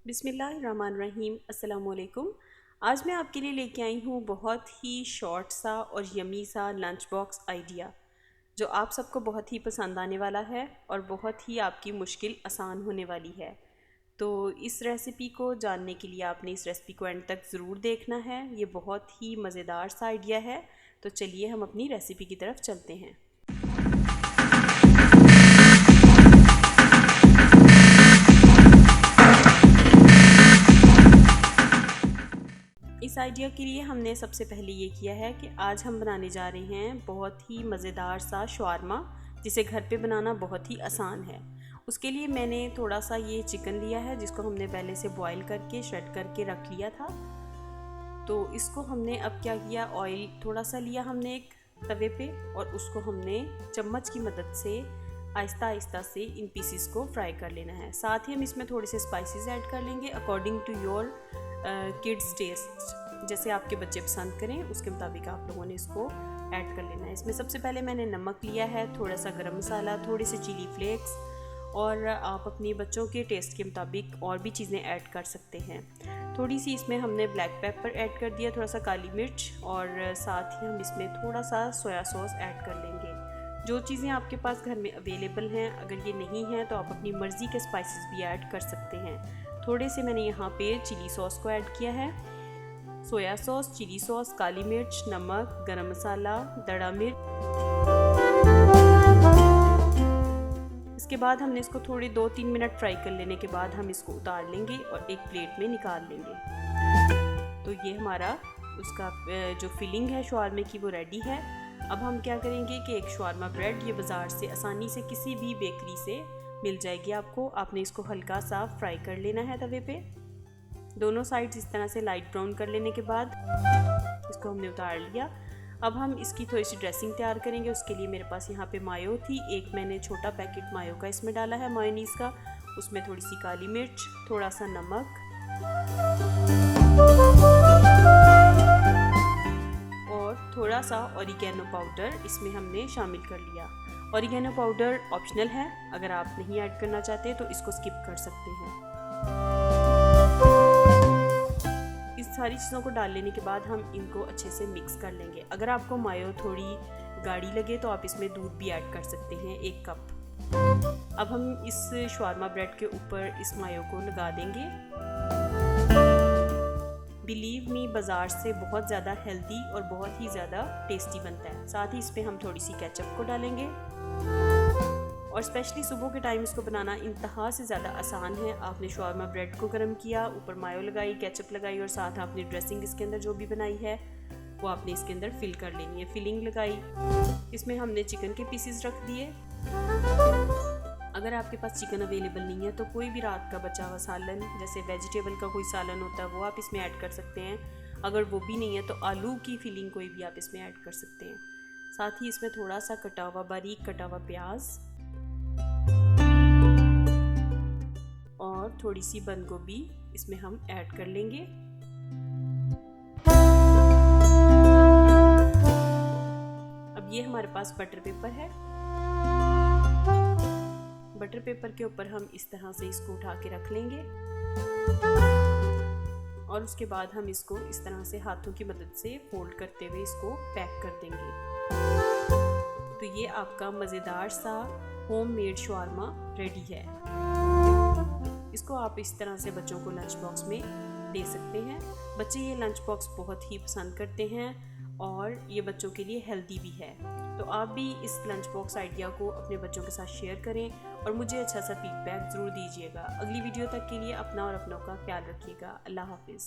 बिस्मिल्लाहिर्रहमानिर्रहीम। अस्सलाम वालेकुम। आज मैं आपके लिए लेके आई हूँ बहुत ही शॉर्ट सा और यमी सा लंच बॉक्स आइडिया जो आप सबको बहुत ही पसंद आने वाला है और बहुत ही आपकी मुश्किल आसान होने वाली है। तो इस रेसिपी को जानने के लिए आपने इस रेसिपी को एंड तक ज़रूर देखना है। ये बहुत ही मज़ेदार सा आइडिया है। तो चलिए हम अपनी रेसिपी की तरफ चलते हैं। इस आइडिया के लिए हमने सबसे पहले ये किया है कि आज हम बनाने जा रहे हैं बहुत ही मज़ेदार सा शवारमा, जिसे घर पे बनाना बहुत ही आसान है। उसके लिए मैंने थोड़ा सा ये चिकन लिया है जिसको हमने पहले से बॉईल करके श्रेड करके रख लिया था। तो इसको हमने अब क्या किया, ऑयल थोड़ा सा लिया हमने एक तवे पे और उसको हमने चम्मच की मदद से आहिस्ता आहिस्ता से इन पीसीस को फ्राई कर लेना है। साथ ही हम इसमें थोड़े से स्पाइसेस ऐड कर लेंगे according to your kids taste, जैसे आपके बच्चे पसंद करें उसके मुताबिक आप लोगों ने इसको ऐड कर लेना है। इसमें सबसे पहले मैंने नमक लिया है, थोड़ा सा गरम मसाला, थोड़े से चिली फ्लेक्स, और आप अपने बच्चों के टेस्ट के मुताबिक और भी चीज़ें ऐड कर सकते हैं। थोड़ी सी इसमें हमने ब्लैक पेपर ऐड कर दिया, थोड़ा सा काली मिर्च, और साथ ही हम इसमें थोड़ा सा सोया सॉस ऐड कर लेंगे। जो चीज़ें आपके पास घर में अवेलेबल हैं, अगर ये नहीं है तो आप अपनी मर्ज़ी के स्पाइसेस भी ऐड कर सकते हैं। थोड़े से मैंने यहाँ पे चिली सॉस को ऐड किया है, सोया सॉस, चिली सॉस, काली मिर्च, नमक, गरम मसाला, दड़ा मिर्च। इसके बाद हमने इसको थोड़ी 2-3 मिनट फ्राई कर लेने के बाद हम इसको उतार लेंगे और एक प्लेट में निकाल लेंगे। तो ये हमारा उसका जो फिलिंग है शवारमे की वो रेडी है। अब हम क्या करेंगे कि एक शवारमा ब्रेड ये बाज़ार से आसानी से किसी भी बेकरी से मिल जाएगी आपको। आपने इसको हल्का सा फ्राई कर लेना है तवे पे, दोनों साइड्स इस तरह से लाइट ब्राउन कर लेने के बाद इसको हमने उतार लिया। अब हम इसकी थोड़ी सी ड्रेसिंग तैयार करेंगे। उसके लिए मेरे पास यहाँ पे मायो थी, एक मैंने छोटा पैकेट मायो का इसमें डाला है, मायोनीज़ का। उसमें थोड़ी सी काली मिर्च, थोड़ा सा नमक और थोड़ा सा ऑरिगेनो पाउडर इसमें हमने शामिल कर लिया। ऑरिगेनो पाउडर ऑप्शनल है, अगर आप नहीं ऐड करना चाहते तो इसको स्किप कर सकते हैं। इस सारी चीज़ों को डाल लेने के बाद हम इनको अच्छे से मिक्स कर लेंगे। अगर आपको मायो थोड़ी गाढ़ी लगे तो आप इसमें दूध भी ऐड कर सकते हैं, 1 कप। अब हम इस शवारमा ब्रेड के ऊपर इस मायो को लगा देंगे। बिलीव मी, बाज़ार से बहुत ज़्यादा हेल्दी और बहुत ही ज़्यादा टेस्टी बनता है। साथ ही इस पर हम थोड़ी सी केचप को डालेंगे और स्पेशली सुबह के टाइम इसको बनाना इंतहा से ज़्यादा आसान है। आपने शवारमा ब्रेड को गर्म किया, ऊपर मायो लगाई, केचप लगाई और साथ आपने ड्रेसिंग इसके अंदर जो भी बनाई है वो आपने इसके अंदर फिल कर लेनी है। फिलिंग लगाई, इसमें हमने चिकन के पीसेस रख दिए। अगर आपके पास चिकन अवेलेबल नहीं है तो कोई भी रात का बचा हुआ सालन, जैसे वेजिटेबल का कोई सालन होता है, वो आप इसमें ऐड कर सकते हैं। अगर वो भी नहीं है तो आलू की फिलिंग कोई भी आप इसमें ऐड कर सकते हैं। साथ ही इसमें थोड़ा सा कटा हुआ, बारीक कटा हुआ प्याज और थोड़ी सी बंद गोभी इसमें हम ऐड कर लेंगे। अब ये हमारे पास बटर पेपर है। बटर पेपर के ऊपर हम इस तरह से इसको उठा के रख लेंगे और उसके बाद हम इसको इस तरह से हाथों की मदद से फोल्ड करते हुए इसको पैक कर देंगे। तो ये आपका मज़ेदार सा होममेड शवारमा रेडी है। इसको आप इस तरह से बच्चों को लंच बॉक्स में दे सकते हैं। बच्चे ये लंच बॉक्स बहुत ही पसंद करते हैं और ये बच्चों के लिए हेल्दी भी है। तो आप भी इस लंच बॉक्स आइडिया को अपने बच्चों के साथ शेयर करें और मुझे अच्छा सा फीडबैक ज़रूर दीजिएगा। अगली वीडियो तक के लिए अपना और अपनों का ख्याल रखिएगा। अल्लाह हाफिज़।